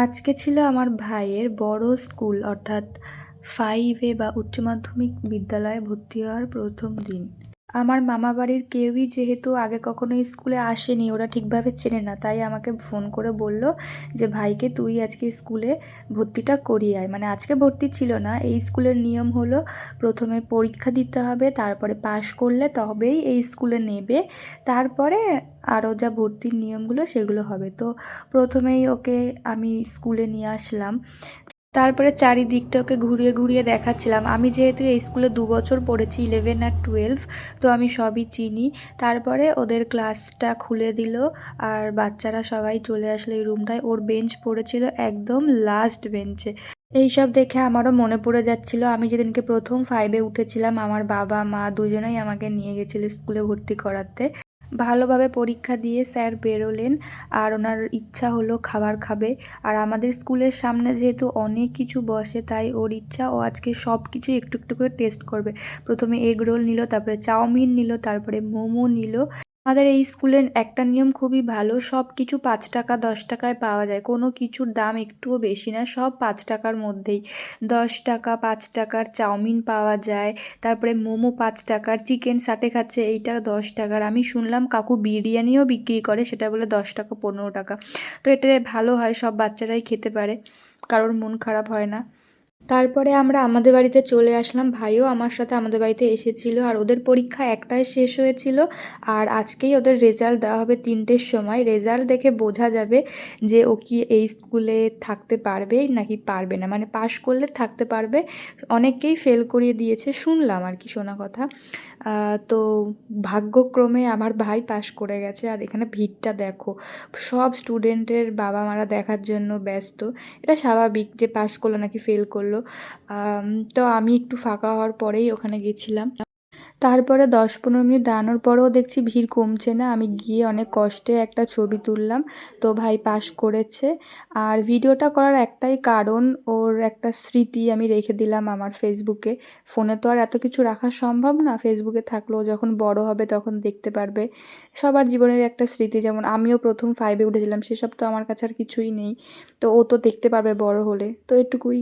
আজকে ছিল আমার ভাইয়ের বড় স্কুল অর্থাৎ 5 বা উচ্চ মাধ্যমিক বিদ্যালয়ে ভর্তি হওয়ার প্রথম দিন। আমার মামাবাড়ির কেউই যেহেতু আগে কখনো স্কুলে আসেনি, ওরা ঠিকভাবে চেনে না, তাই আমাকে ফোন করে বলল যে ভাইকে তুই আজকে স্কুলে ভর্তিটা করিয়ে আয়। মানে আজকে ভর্তি ছিল না, এই স্কুলের নিয়ম হলো প্রথমে পরীক্ষা দিতে হবে, তারপরে পাশ করলে তবেই এই স্কুলে নেবে, তারপরে আরও যা ভর্তির নিয়মগুলো সেগুলো হবে। তো প্রথমেই ওকে আমি স্কুলে নিয়ে আসলাম, তারপরে চারিদিকটা ওকে ঘুরিয়ে ঘুরিয়ে দেখাচ্ছিলাম। আমি যেহেতু এই স্কুলে 2 বছর পড়েছি, 11 আর 12, তো আমি সবই চিনি। তারপরে ওদের ক্লাসটা খুলে দিল আর বাচ্চারা সবাই চলে আসলো এই রুমটায়। ওর বেঞ্চ পড়েছিল একদম লাস্ট বেঞ্চে। এইসব দেখে আমারও মনে পড়ে যাচ্ছিল, আমি যেদিনকে প্রথম 5-এ উঠেছিলাম আমার বাবা মা দুজনেই আমাকে নিয়ে গেছিলো স্কুলে ভর্তি করাতে। ভালোভাবে পরীক্ষা দিয়ে স্যার বেরোলেন আর ওনার ইচ্ছা হলো খাবার খাবে। আর আমাদের স্কুলের সামনে যেহেতু অনেক কিছু বসে, তাই ওর ইচ্ছা ও আজকে সব কিছু একটু একটু করে টেস্ট করবে। প্রথমে এগ রোল নিল, তারপরে চাউমিন নিল, তারপরে মোমো নিল। আমাদের এই স্কুলের একটা নিয়ম খুবই ভালো, সব কিছু 5 টাকা 10 টাকায় পাওয়া যায়, কোনো কিছুর দাম একটুও বেশি না, সব 5 টাকার মধ্যেই। 10 টাকা 5 টাকার চাউমিন পাওয়া যায়, তারপরে মোমো 5 টাকার, চিকেন 60-এ খাচ্ছে এইটা 10 টাকার। আমি শুনলাম কাকু বিরিয়ানিও বিক্রি করে, সেটা বলে 10 টাকা 15 টাকা। তো এটা ভালো হয়, সব বাচ্চারাই খেতে পারে, কারোর মন খারাপ হয় না। তারপরে আমরা আমাদের বাড়িতে চলে আসলাম, ভাইও আমার সাথে আমাদের বাড়িতে এসেছিল। আর ওদের পরীক্ষা একটায় শেষ হয়েছিল, আর আজকেই ওদের রেজাল্ট দেওয়া হবে 3টের সময়। রেজাল্ট দেখে বোঝা যাবে যে ও কি এই স্কুলে থাকতে পারবে নাকি পারবে না, মানে পাশ করলে থাকতে পারবে। অনেককেই ফেল করিয়ে দিয়েছে শুনলাম আর কি, শোনা কথা। তো ভাগ্যক্রমে আমার ভাই পাশ করে গেছে। আর এখানে ভিড়টা দেখো, সব স্টুডেন্টের বাবা মারা দেখার জন্য ব্যস্ত। এটা স্বাভাবিক যে পাস করলো নাকি ফেল করলো। তো আমি একটু ফাঁকা হওয়ার পরেই ওখানে গেছিলাম। তারপরে 10-15 মিনিট দাঁড়ানোর পরেও দেখছি ভিড় কমছে না, আমি গিয়ে অনেক কষ্টে একটা ছবি তুললাম। তো ভাই পাশ করেছে। আর ভিডিওটা করার একটাই কারণ, ওর একটা স্মৃতি আমি রেখে দিলাম আমার ফেসবুকে। ফোনে তো আর এত কিছু রাখা সম্ভব না, ফেসবুকে থাকলেও যখন বড় হবে তখন দেখতে পারবে। সবার জীবনের একটা স্মৃতি, যেমন আমিও প্রথম 5-এ উঠেছিলাম, সেসব তো আমার কাছে আর কিছুই নেই, তো ও তো দেখতে পারবে বড় হলে, তো এটুকুই।